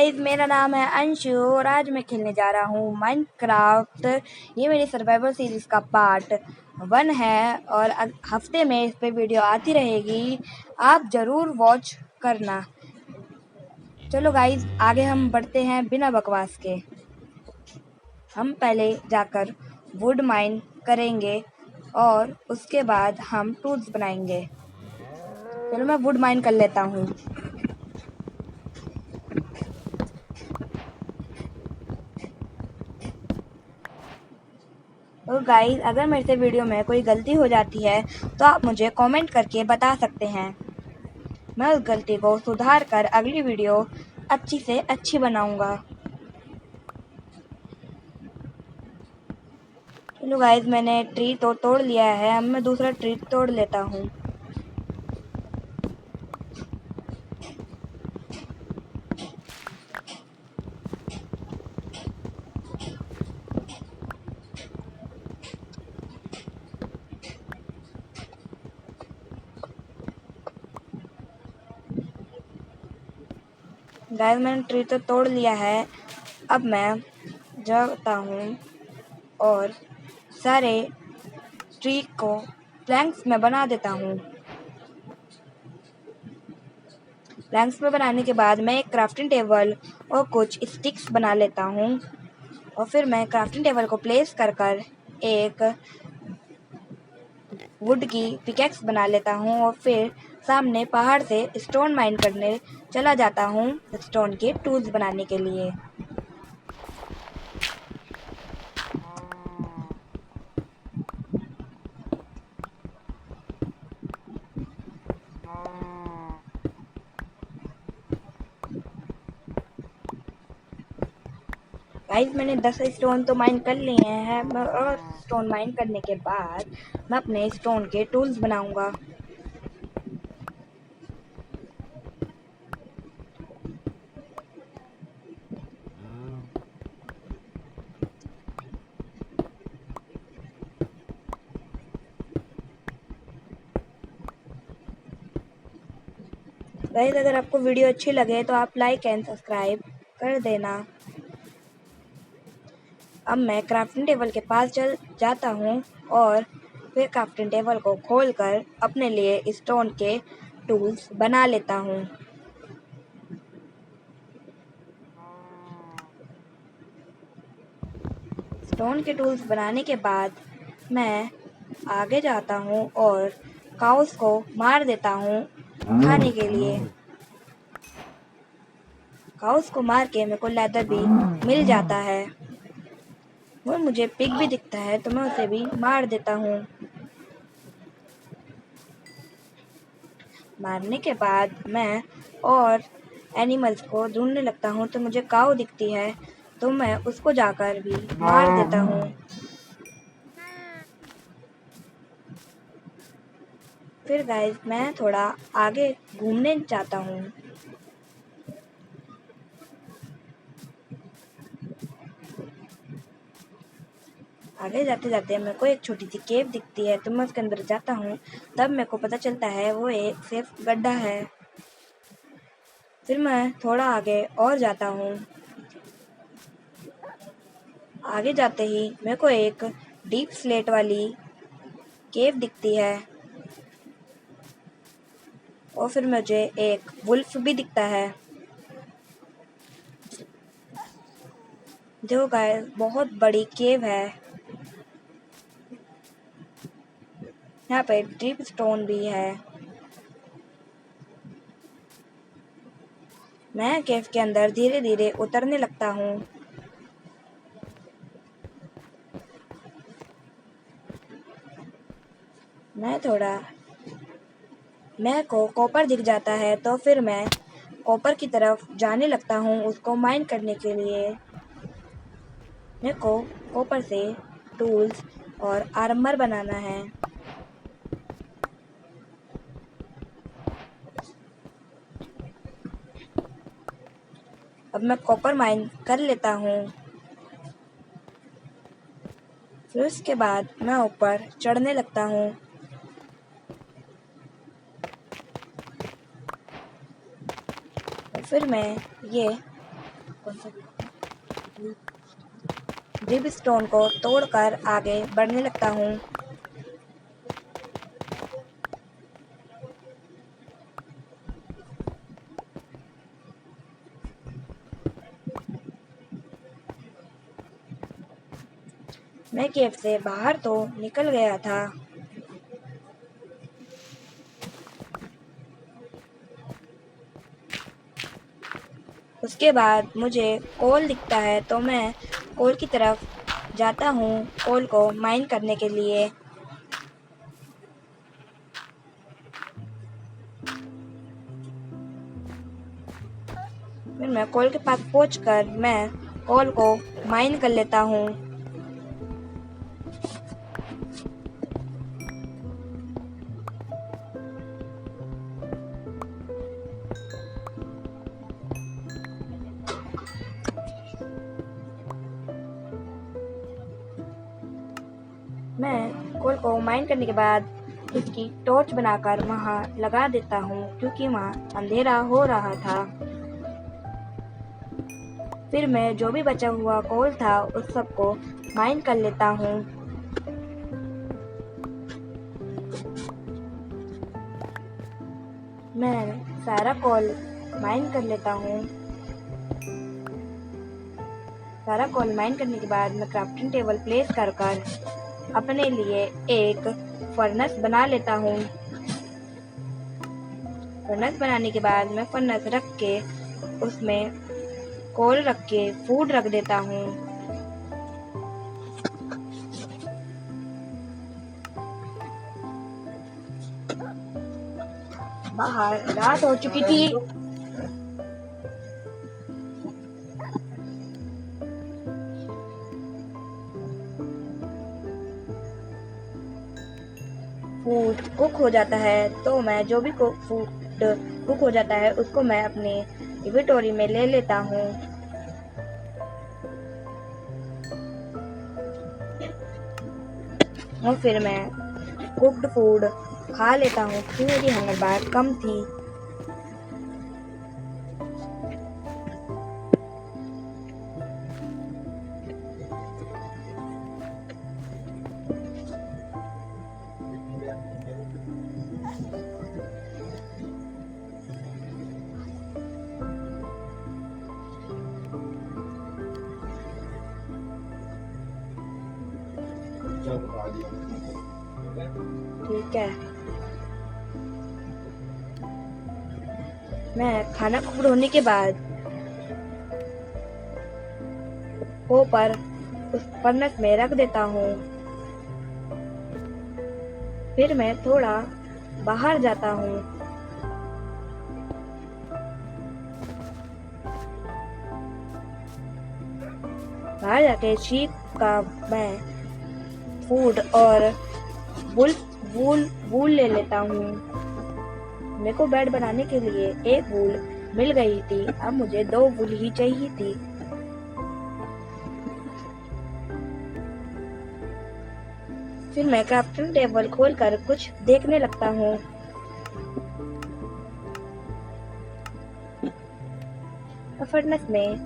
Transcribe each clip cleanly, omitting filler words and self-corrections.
Guys, मेरा नाम है अंशु और आज मैं खेलने जा रहा हूँ माइनक्राफ्ट। ये मेरी सर्वाइवल सीरीज का पार्ट 1 है और हफ्ते में इस पे वीडियो आती रहेगी। आप ज़रूर वॉच करना। चलो गाइस, आगे हम बढ़ते हैं बिना बकवास के। हम पहले जाकर वुड माइन करेंगे और उसके बाद हम टूल्स बनाएंगे। चलो मैं वुड माइन कर लेता हूँ। तो गाइस, अगर मेरे से वीडियो में कोई गलती हो जाती है तो आप मुझे कमेंट करके बता सकते हैं। मैं उस गलती को सुधार कर अगली वीडियो अच्छी से अच्छी बनाऊंगा। चलो गाइस, मैंने ट्री तो तोड़ लिया है। अब मैं दूसरा ट्री तोड़ लेता हूँ। गाइस, मैंने ट्री तो तोड़ लिया है। अब मैं जाता हूँ और सारे ट्री को प्लैंक्स में बना देता हूँ। प्लैंक्स में बनाने के बाद मैं एक क्राफ्टिंग टेबल और कुछ स्टिक्स बना लेता हूँ और फिर मैं क्राफ्टिंग टेबल को प्लेस कर एक वुड की पिकेक्स बना लेता हूँ और फिर सामने पहाड़ से स्टोन माइन करने चला जाता हूँ स्टोन के टूल्स बनाने के लिए। गाइस, मैंने 10 स्टोन तो माइन कर लिए हैं और स्टोन माइन करने के बाद मैं अपने स्टोन के टूल्स बनाऊंगा। गाइस, अगर आपको वीडियो अच्छी लगे तो आप लाइक एंड सब्सक्राइब कर देना। अब मैं क्राफ्टिंग टेबल के पास चल जाता हूँ और फिर क्राफ्टिंग टेबल को खोलकर अपने लिए स्टोन के टूल्स बना लेता हूँ। स्टोन के टूल्स बनाने के बाद मैं आगे जाता हूँ और काउस को मार देता हूँ खाने के लिए। काउस को मार के मेरे को लेदर भी मिल जाता है और मुझे पिग भी दिखता है तो मैं उसे भी मार देता हूँ। मारने के बाद मैं और एनिमल्स को ढूंढने लगता हूँ तो मुझे काऊ दिखती है तो मैं उसको जाकर भी मार देता हूँ। फिर गाइस, मैं थोड़ा आगे घूमने जाता हूँ। आगे जाते जाते मेरे को एक छोटी सी केव दिखती है तो मैं उसके अंदर जाता हूँ। तब मेरे को पता चलता है वो एक सेफ गड्ढा है। फिर मैं थोड़ा आगे और जाता हूँ। आगे जाते ही मेरे को एक डीप स्लेट वाली केव दिखती है और फिर मुझे एक वुल्फ भी दिखता है। जो गाइस, बहुत बड़ी केव है। यहाँ पे डीप स्टोन भी है। मैं केव के अंदर धीरे धीरे उतरने लगता हूँ। मैं को कॉपर दिख जाता है तो फिर मैं कॉपर की तरफ जाने लगता हूँ उसको माइन करने के लिए। मेरे को कॉपर से टूल्स और आर्मर बनाना है। अब मैं कॉपर माइन कर लेता हूँ। फिर उसके बाद मैं ऊपर चढ़ने लगता हूँ। फिर मैं ये ड्रिप स्टोन को तोड़कर आगे बढ़ने लगता हूँ। मैं केव से बाहर तो निकल गया था। उसके बाद मुझे कोल दिखता है तो मैं कोल की तरफ जाता हूँ कोल को माइन करने के लिए। फिर मैं कोल के पास पहुंचकर मैं कोल को माइन कर लेता हूँ। मैं कोल को माइन करने के बाद इसकी टॉर्च बनाकर वहाँ लगा देता हूँ क्योंकि वहाँ अंधेरा हो रहा था। फिर मैं जो भी बचा हुआ कोल था उस सबको माइन कर लेता हूँ। मैं सारा कोल माइन कर लेता हूँ। सारा कोल माइन करने के बाद मैं क्राफ्टिंग टेबल प्लेस कर अपने लिए एक फर्नेस बना लेता हूँ। फर्नेस बनाने के बाद मैं फर्नेस रख के उसमें कोल रख के फूड रख देता हूँ। बाहर रात हो चुकी थी। फूड कुक हो जाता है तो मैं जो भी फूड कुक हो जाता है उसको मैं अपने इन्वेंटरी में ले लेता हूँ। और फिर मैं कुक्ड फूड खा लेता हूँ क्योंकि मेरी हंगर बार कम थी। ठीक है, मैं खाना कुक होने के बाद ऊपर उस फर्नेस में रख देता हूँ। फिर मैं थोड़ा बाहर जाता हूँ। बाहर जाके शीप का मैं फूड और वूल वूल वूल ले लेता हूँ। मेरे को बेड बनाने के लिए एक वूल मिल गई थी, अब मुझे 2 वूल ही चाहिए थी। फिर मैं क्राफ्टिंग टेबल खोलकर कुछ देखने लगता हूँ। फर्नेस में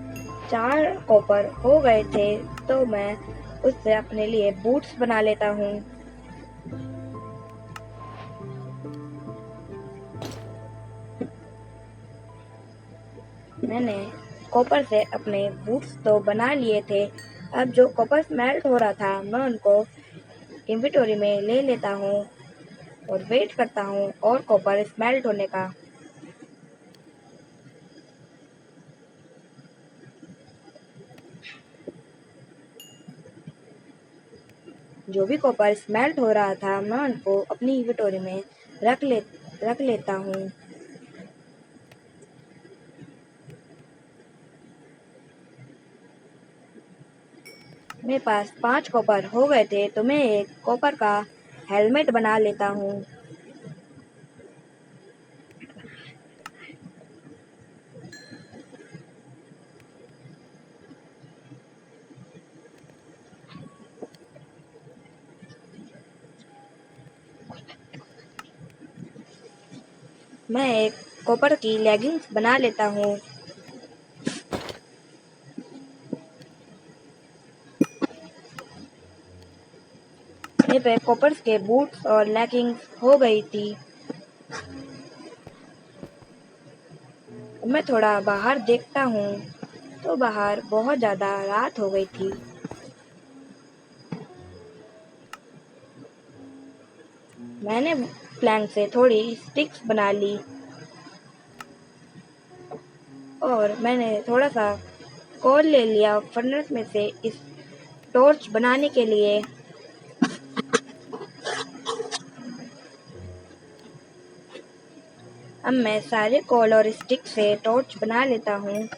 4 कॉपर हो गए थे तो मैं उससे अपने लिए बूट्स बना लेता हूँ। मैंने कॉपर से अपने बूट्स तो बना लिए थे। अब जो कॉपर स्मेल्ट हो रहा था मैं उनको इन्वेंटरी में ले लेता हूँ और वेट करता हूँ और कॉपर स्मेल्ट होने का। जो भी कॉपर स्मेल्ट हो रहा था मैं उनको अपनी इन्वेंटरी में रख लेता हूँ। मेरे पास 5 कॉपर हो गए थे तो मैं एक कॉपर का हेलमेट बना लेता हूँ। मैं एक कॉपर की लेगिंग्स बना लेता हूँ। मेरे पे कॉपर्स के बूट्स और लेगिंग्स हो गई थी। मैं थोड़ा बाहर देखता हूँ तो बाहर बहुत ज़्यादा रात हो गई थी। मैंने प्लैंक से थोड़ी स्टिक्स बना ली और मैंने थोड़ा सा कोल ले लिया फर्नेस में से इस टॉर्च बनाने के लिए। अब मैं सारे कोल और स्टिक से टॉर्च बना लेता हूँ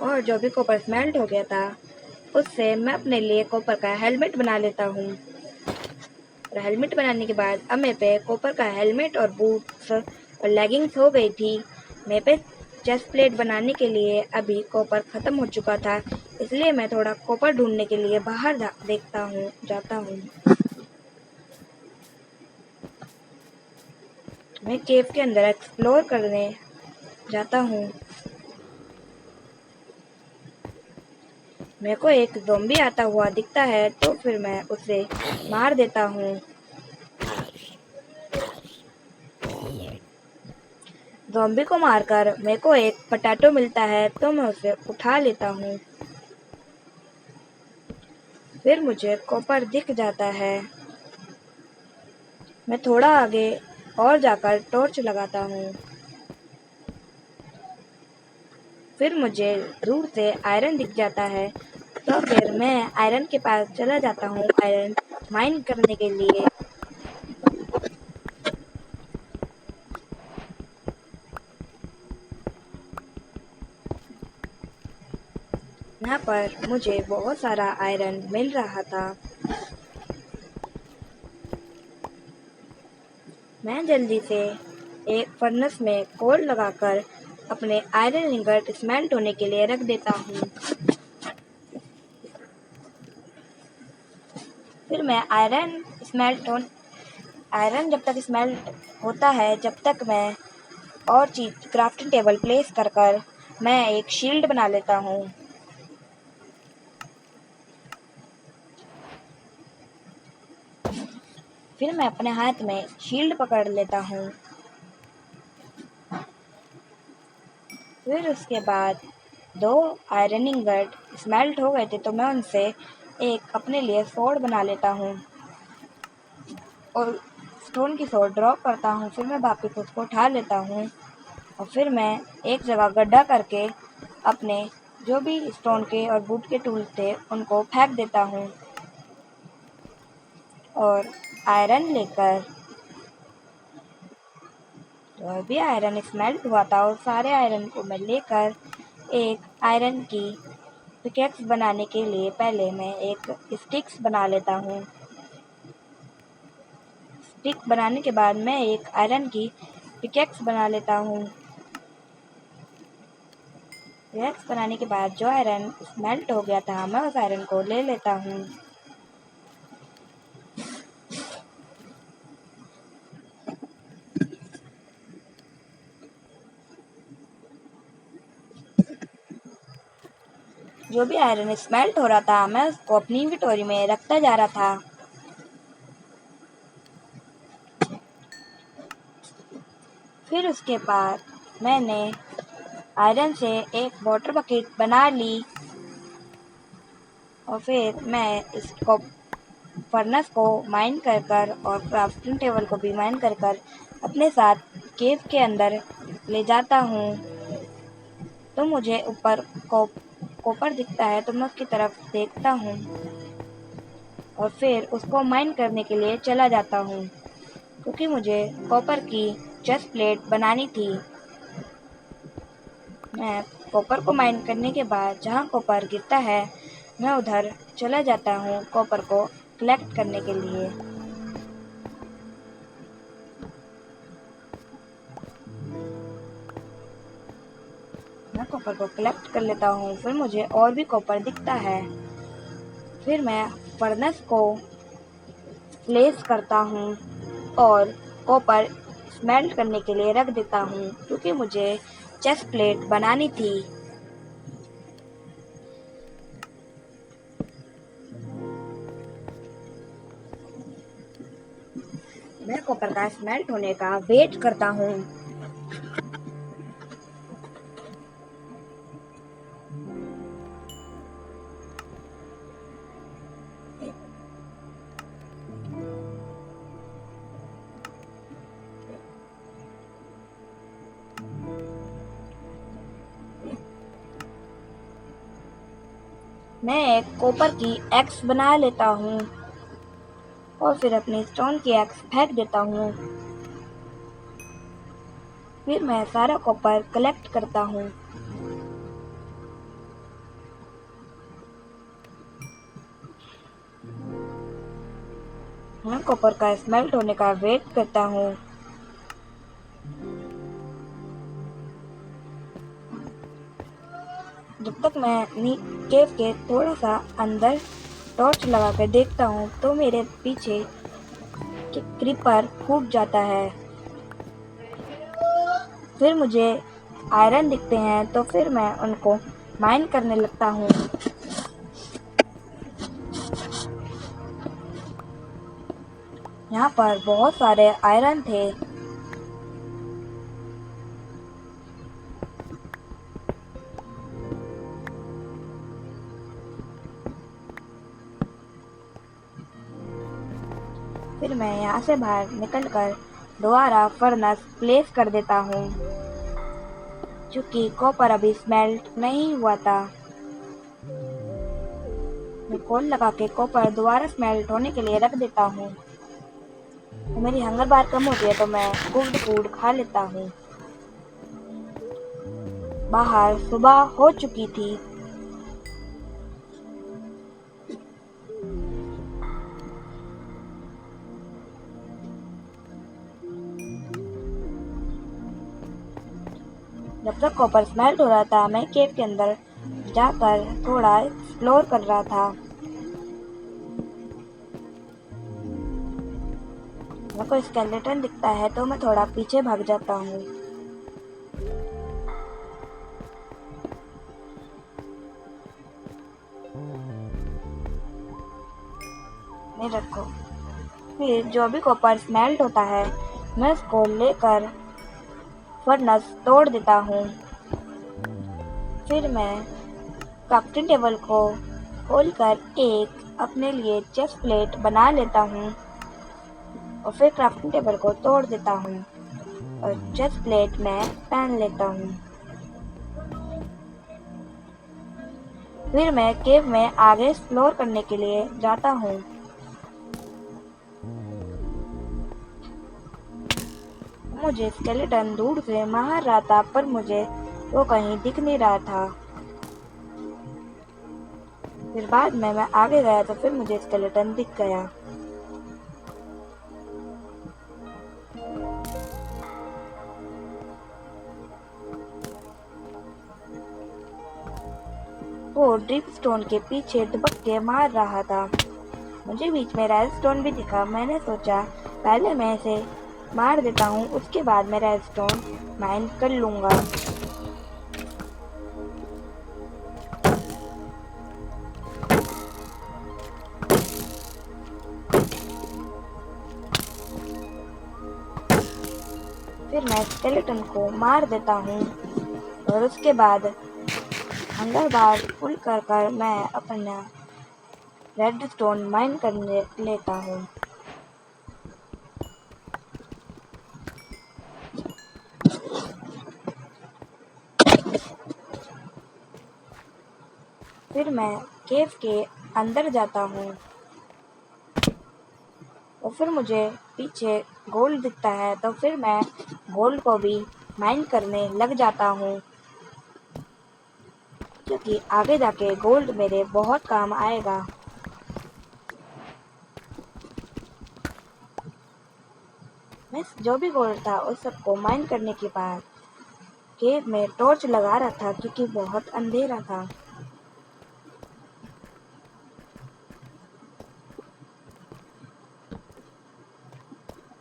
और जो भी कॉपर स्मेल्ट हो गया था उससे मैं अपने लिए कॉपर का हेलमेट बना लेता हूँ। और हेलमेट बनाने के बाद अब मेरे पे कॉपर का हेलमेट और बूट्स और लेगिंग्स हो गई थी। मेरे पे चेस्ट प्लेट बनाने के लिए अभी कॉपर ख़त्म हो चुका था, इसलिए मैं थोड़ा कॉपर ढूंढने के लिए बाहर जाता हूँ। मैं केव के अंदर एक्सप्लोर करने जाता हूँ। मेरे को एक ज़ॉम्बी आता हुआ दिखता है तो फिर मैं उसे मार देता हूँ। ज़ॉम्बी को मारकर मेरे को एक पोटैटो मिलता है तो मैं उसे उठा लेता हूँ। फिर मुझे कॉपर दिख जाता है। मैं थोड़ा आगे और जाकर टॉर्च लगाता हूँ। फिर मुझे दूर से आयरन दिख जाता है तो फिर मैं आयरन के पास चला जाता हूँ आयरन माइन करने के लिए। यहाँ पर मुझे बहुत सारा आयरन मिल रहा था। मैं जल्दी से एक फर्नेस में कोल लगाकर अपने आयरन इंगट स्मेल्ट होने के लिए रख देता हूँ। फिर मैं आयरन जब तक स्मेल्ट होता है जब तक मैं और चीज क्राफ्टिंग टेबल प्लेस कर मैं एक शील्ड बना लेता हूँ। फिर मैं अपने हाथ में शील्ड पकड़ लेता हूँ। फिर उसके बाद 2 आयरन इंगट स्मेल्ट हो गए थे तो मैं उनसे एक अपने लिए स्वॉर्ड बना लेता हूँ और स्टोन की स्वॉर्ड ड्रॉप करता हूँ। फिर मैं वापस उसको उठा लेता हूँ और फिर मैं एक जगह गड्ढा करके अपने जो भी स्टोन के और वुड के टूल थे उनको फेंक देता हूँ और आयरन लेकर जो भी आयरन स्मेल्ट हुआ था और सारे आयरन को मैं लेकर एक आयरन की पिकेक्स बनाने के लिए पहले मैं एक स्टिक्स बना लेता हूँ। स्टिक बनाने के बाद मैं एक आयरन की पिकेक्स बना लेता हूँ। पिकेक्स बनाने के बाद जो आयरन स्मेल्ट हो गया था मैं उस आयरन को ले लेता हूँ। जो भी आयरन स्मेल्ट हो रहा था मैं उसको अपनी इन्वेंटरी में रखता जा रहा था। फिर उसके बाद मैंने आयरन से एक वाटर बकेट बना ली और फिर मैं इसको फर्नेस को माइन कर और क्राफ्टिंग टेबल को भी माइन कर अपने साथ केव के अंदर ले जाता हूँ। तो मुझे ऊपर कॉपर दिखता है तो मैं उसकी तरफ देखता हूँ और फिर उसको माइन करने के लिए चला जाता हूँ क्योंकि मुझे कॉपर की चेस्ट प्लेट बनानी थी। मैं कॉपर को माइन करने के बाद जहाँ कॉपर गिरता है मैं उधर चला जाता हूँ कॉपर को कलेक्ट करने के लिए। मैं कॉपर को कलेक्ट कर लेता हूँ। फिर मुझे और भी कॉपर दिखता है। फिर मैं फर्नेस को प्लेस करता हूँ और कॉपर स्मेल्ट करने के लिए रख देता हूँ क्योंकि मुझे चेस्ट प्लेट बनानी थी। मैं कॉपर का स्मेल्ट होने का वेट करता हूँ। मैं एक कॉपर की एक्स बना लेता हूँ और फिर अपनी स्टोन की एक्स फेंक देता हूँ। फिर मैं सारा कॉपर कलेक्ट करता हूँ। मैं कॉपर का स्मेल्ट होने का वेट करता हूँ। जब तक मैं केव के थोड़ा सा अंदर टॉर्च लगा कर देखता हूँ तो मेरे पीछे क्रीपर फूट जाता है। फिर मुझे आयरन दिखते हैं तो फिर मैं उनको माइन करने लगता हूँ। यहाँ पर बहुत सारे आयरन थे। फिर मैं यहाँ से बाहर निकलकर दोबारा फर्नेस प्लेस कर देता हूँ। क्योंकि कॉपर अभी स्मेल्ट नहीं हुआ था, मैं कोल लगा के कॉपर दोबारा स्मेल्ट होने के लिए रख देता हूँ। तो मेरी हंगर बार कम होती है तो मैं कुक्ड फूड खा लेता हूँ। बाहर सुबह हो चुकी थी। जब तक कॉपर स्मेल्ट हो रहा था मैं केव के अंदर जाकर थोड़ा एक्सप्लोर कर रहा था। मेरे को स्केलेटन दिखता है तो मैं थोड़ा पीछे भाग जाता हूँ। नहीं रखो। फिर जो भी कॉपर स्मेल्ट होता है मैं उसको लेकर फर्नेस तोड़ देता हूँ। फिर मैं क्राफ्टिंग टेबल को खोलकर एक अपने लिए चेस्ट प्लेट बना लेता हूँ और फिर क्राफ्टिंग टेबल को तोड़ देता हूँ और चेस्ट प्लेट में पहन लेता हूँ। फिर मैं केव में आगे एक्सप्लोर करने के लिए जाता हूँ। मुझे स्केलेटन दूर से मार रहा था पर मुझे वो कहीं दिख नहीं रहा था। फिर बाद में मैं आगे गया तो फिर मुझे स्केलेटन दिख गया। वो ड्रिप स्टोन के पीछे दुबक के मार रहा था। मुझे बीच में रेड स्टोन भी दिखा। मैंने सोचा पहले मैं इसे मार देता हूँ, उसके बाद मैं रेड स्टोन माइन कर लूँगा। फिर मैं स्केलेटन को मार देता हूँ और उसके बाद हंगर बार फुल कर मैं अपना रेड स्टोन माइन करने लेता हूँ। फिर मैं केव के अंदर जाता हूँ और फिर मुझे पीछे गोल्ड दिखता है तो फिर मैं गोल्ड को भी माइन करने लग जाता हूँ, क्योंकि आगे जाके गोल्ड मेरे बहुत काम आएगा। मैं जो भी गोल्ड था उस सबको माइन करने के बाद केव में टॉर्च लगा रहा था क्योंकि बहुत अंधेरा था।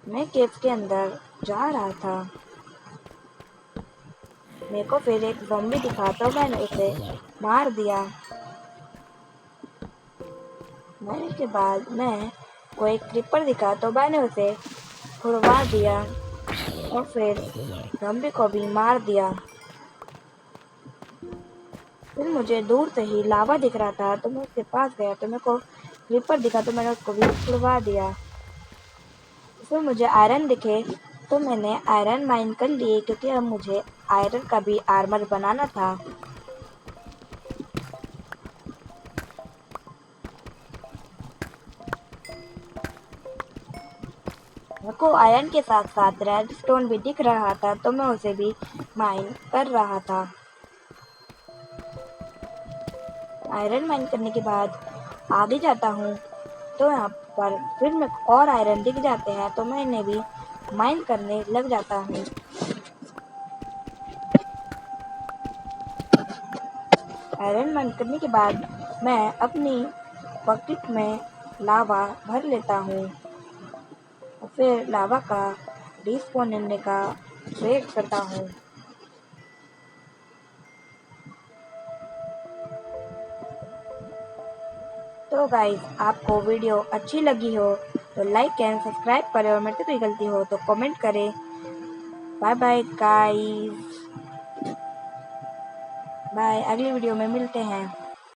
मैं केव के अंदर जा रहा था। मेरे को फिर एक ज़ॉम्बी दिखा तो मैंने उसे मार दिया। मरने के बाद मैं को एक क्रीपर दिखा तो मैंने उसे छुड़वा दिया और फिर ज़ॉम्बी को भी मार दिया। फिर मुझे दूर से ही लावा दिख रहा था तो मैं उसके पास गया तो मेरे को क्रीपर दिखा तो मैंने उसको भी छुड़वा दिया। फिर मुझे आयरन दिखे तो मैंने आयरन माइन कर लिए क्योंकि अब मुझे आयरन का भी आर्मर बनाना था। मेरे को आयरन के साथ साथ रेड स्टोन भी दिख रहा था तो मैं उसे भी माइन कर रहा था। आयरन माइन करने के बाद आगे जाता हूँ तो यहाँ पर फिर मेरे को और आयरन दिख जाते हैं तो मैं इन्हें भी माइन करने लग जाता हूँ। आयरन माइन करने के बाद मैं अपनी बकेट में लावा भर लेता हूँ और फिर लावा का रिस्पॉन होने का वेट करता हूँ। तो गाइस, आपको वीडियो अच्छी लगी हो तो लाइक एंड सब्सक्राइब करें और मेरे से कोई गलती हो तो कमेंट करें। Bye bye guys, bye. अगली वीडियो में मिलते हैं।